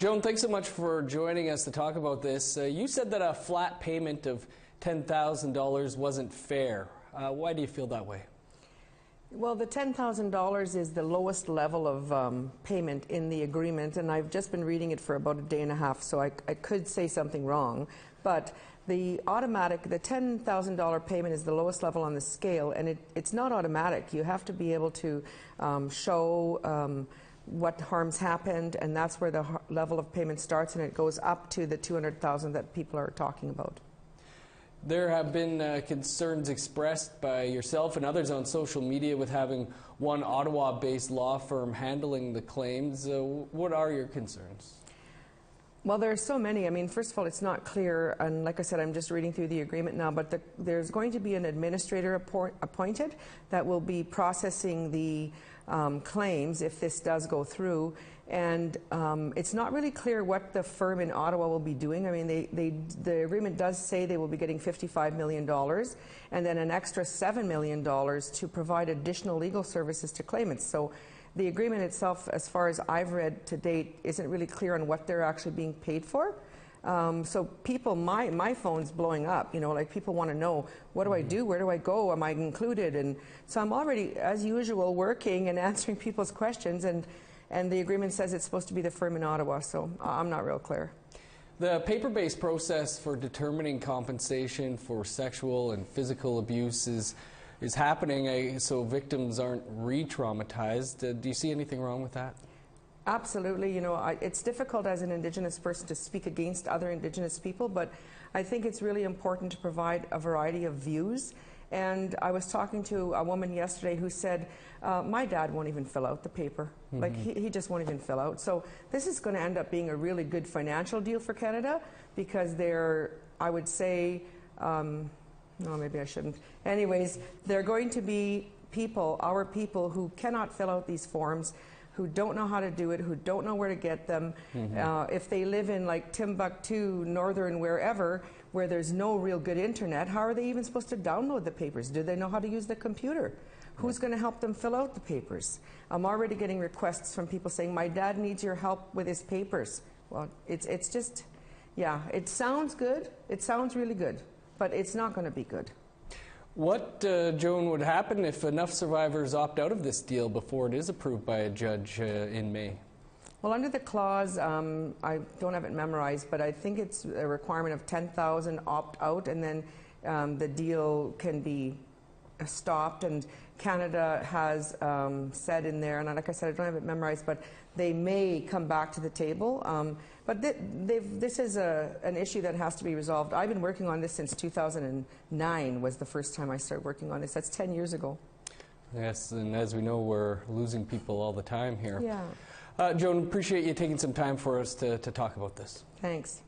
Joan, thanks so much for joining us to talk about this. You said that a flat payment of $10,000 wasn't fair. Why do you feel that way? Well, the $10,000 is the lowest level of payment in the agreement, and I've just been reading it for about a day and a half, so I could say something wrong. But the $10,000 payment is the lowest level on the scale, and it's not automatic. You have to be able to show what harms happened, and that's where the level of payment starts, and it goes up to the $200,000 that people are talking about. There have been concerns expressed by yourself and others on social media with having one Ottawa-based law firm handling the claims. What are your concerns? Well, there are so many. I mean, first of all, it's not clear, and like I said, I'm just reading through the agreement now, but there's going to be an administrator appointed that will be processing the claims if this does go through, and it's not really clear what the firm in Ottawa will be doing. I mean, the agreement does say they will be getting $55 million and then an extra $7 million to provide additional legal services to claimants. So the agreement itself, as far as I've read to date, isn't really clear on what they're actually being paid for. So people, my phone's blowing up, you know, like people want to know, what do I do? Where do I go? Am I included? And so I'm already, as usual, working and answering people's questions, and the agreement says it's supposed to be the firm in Ottawa, so I'm not real clear. The paper-based process for determining compensation for sexual and physical abuse is happening so victims aren't re-traumatized. Do you see anything wrong with that? Absolutely. You know, it's difficult as an Indigenous person to speak against other Indigenous people, but I think it's really important to provide a variety of views. And I was talking to a woman yesterday who said, my dad won't even fill out the paper. Mm-hmm. Like, he just won't even fill out. So this is going to end up being a really good financial deal for Canada, because I would say, no, maybe I shouldn't. Anyways, there are going to be people, our people, who cannot fill out these forms, who don't know how to do it, who don't know where to get them. Mm-hmm. If they live in like Timbuktu, Northern, wherever, where there's no real good internet, how are they even supposed to download the papers? Do they know how to use the computer? Who's going to help them fill out the papers? I'm already getting requests from people saying, my dad needs your help with his papers. Well, it's just, yeah, it sounds good. It sounds really good, but it's not going to be good. What, Joan, would happen if enough survivors opt out of this deal before it is approved by a judge in May? Well, under the clause, I don't have it memorized, but I think it's a requirement of 10,000 opt out, and then the deal can be stopped. And Canada has said in there, and like I said, I don't have it memorized, but they may come back to the table. But this is an issue that has to be resolved. I've been working on this since 2009 was the first time I started working on this. That's 10 years ago. Yes, and as we know, we're losing people all the time here. Yeah. Joan, appreciate you taking some time for us to talk about this. Thanks.